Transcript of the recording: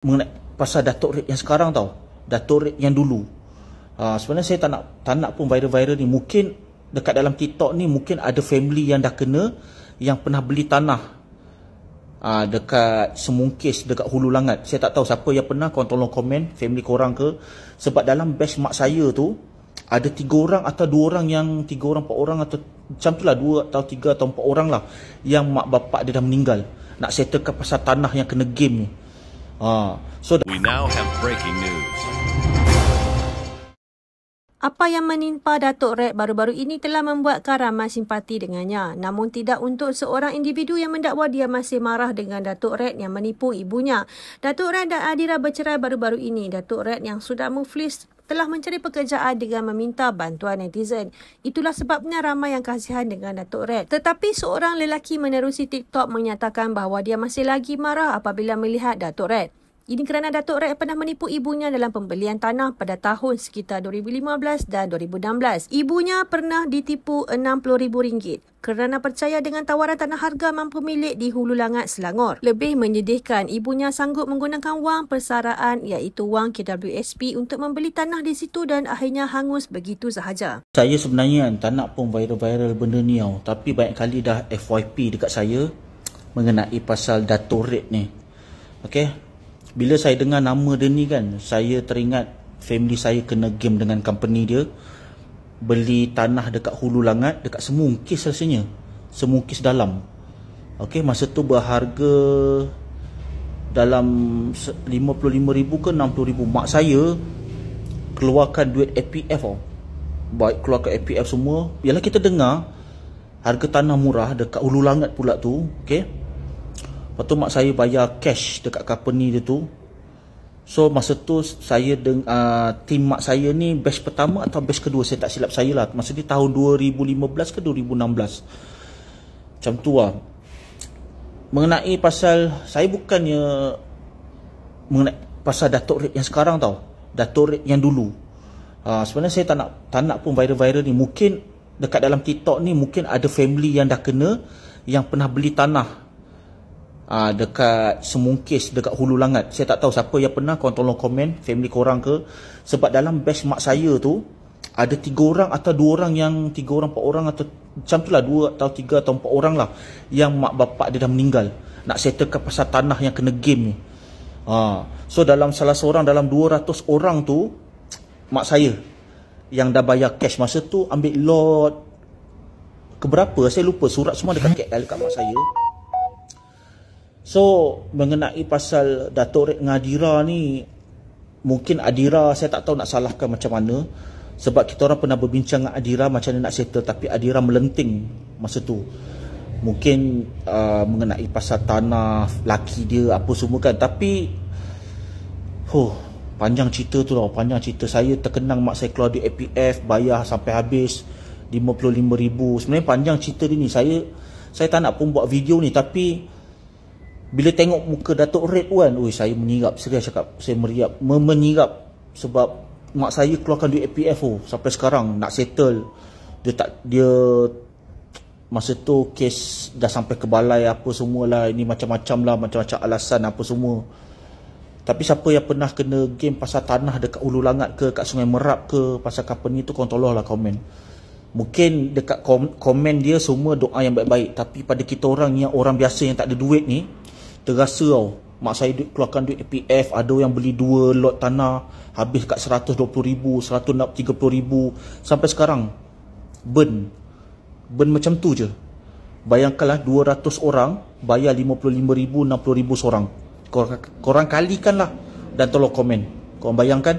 mengenai pasal Datuk Red yang sekarang tau, Datuk Red yang dulu. Sebenarnya saya tak nak pun viral-viral ni. Mungkin dekat dalam TikTok ni mungkin ada family yang dah kena, yang pernah beli tanah dekat Semungkis, dekat Hulu Langat. Saya tak tahu siapa yang pernah, korang tolong komen family korang ke. Sebab dalam batch mak saya tu ada 3 orang atau 2 orang, yang 3 orang 4 orang atau macam tu lah, 2 atau 3 atau 4 orang lah, yang mak bapak dia dah meninggal, nak settlekan pasal tanah yang kena game ni. So we now have breaking news. Apa yang menimpa Datuk Red baru-baru ini telah membuatkan ramai simpati dengannya. Namun tidak untuk seorang individu yang mendakwa dia masih marah dengan Datuk Red yang menipu ibunya. Datuk Red dan Adira bercerai baru-baru ini. Datuk Red yang sudah muflis telah mencari pekerjaan dengan meminta bantuan netizen. Itulah sebabnya ramai yang kasihan dengan Datuk Red. Tetapi seorang lelaki menerusi TikTok menyatakan bahawa dia masih lagi marah apabila melihat Datuk Red. Ini kerana Datuk Red pernah menipu ibunya dalam pembelian tanah pada tahun sekitar 2015 dan 2016. Ibunya pernah ditipu RM60,000 kerana percaya dengan tawaran tanah harga mampu milik di Hulu Langat, Selangor. Lebih menyedihkan, ibunya sanggup menggunakan wang persaraan iaitu wang KWSP untuk membeli tanah di situ dan akhirnya hangus begitu sahaja. Saya sebenarnya tak nak pun viral-viral benda ni tau. Tapi banyak kali dah FYP dekat saya mengenai pasal Datuk Red ni. Okay. Bila saya dengar nama dia ni kan, saya teringat family saya kena game dengan company dia. Beli tanah dekat Hulu Langat, dekat Semungkis rasanya. Semungkis dalam. Okey, masa tu berharga dalam 55,000 ke 60,000. Mak saya keluarkan duit APF tau. Baik keluarkan APF semua. Yalah, kita dengar harga tanah murah dekat Hulu Langat pula tu. Okey. Lepas tu mak saya bayar cash dekat company dia tu. So masa tu saya tim mak saya ni batch pertama atau batch kedua, saya tak silap saya lah. Masa ni tahun 2015 ke 2016. Macam tu lah. Mengenai pasal, saya bukannya mengenai pasal Datuk Red yang sekarang tau, Datuk Red yang dulu. Sebenarnya saya tak nak pun viral-viral ni. Mungkin dekat dalam TikTok ni mungkin ada family yang dah kena, yang pernah beli tanah dekat Semungkis, dekat Hulu Langat. Saya tak tahu siapa yang pernah, korang tolong komen family korang ke. Sebab dalam batch mak saya tu ada 3 orang atau 2 orang, yang 3 orang 4 orang atau macam tu lah, 2 atau 3 atau 4 orang lah, yang mak bapak dia dah meninggal, nak settlekan pasal tanah yang kena game ni. So dalam salah seorang dalam 200 orang tu, mak saya yang dah bayar cash. Masa tu ambil lot keberapa saya lupa, surat semua dekat KL kat mak saya. So mengenai pasal Datuk Red dengan Adira ni, mungkin Adira saya tak tahu nak salahkan macam mana. Sebab kita orang pernah berbincang dengan Adira macam mana nak settle, tapi Adira melenting masa tu. Mungkin mengenai pasal tanah laki dia apa semua kan. Tapi panjang cerita tu lah, panjang cerita. Saya terkenang mak saya keluar di APF, bayar sampai habis 55,000. Sebenarnya panjang cerita ni. Saya tak nak pun buat video ni, tapi bila tengok muka Datuk Red tu kan, saya menyirap, serius cakap, saya menyirap. Sebab mak saya keluarkan duit APF sampai sekarang nak settle. Dia masa tu kes dah sampai ke balai apa semualah, ini macam-macam lah, macam-macam alasan apa semua. Tapi siapa yang pernah kena game pasal tanah dekat Hulu Langat ke, kat Sungai Merap ke, pasal company tu, korang tolonglah komen. Mungkin dekat komen dia semua doa yang baik-baik, tapi pada kita orang yang orang biasa yang tak ada duit ni, terasa tau. Mak saya keluarkan duit APF, ada yang beli 2 lot tanah habis kat 120,000, 130,000, sampai sekarang burn macam tu je. Bayangkanlah 200 orang bayar 55,000, 60,000 seorang. Korang kalikan lah dan tolong komen. Korang bayangkan.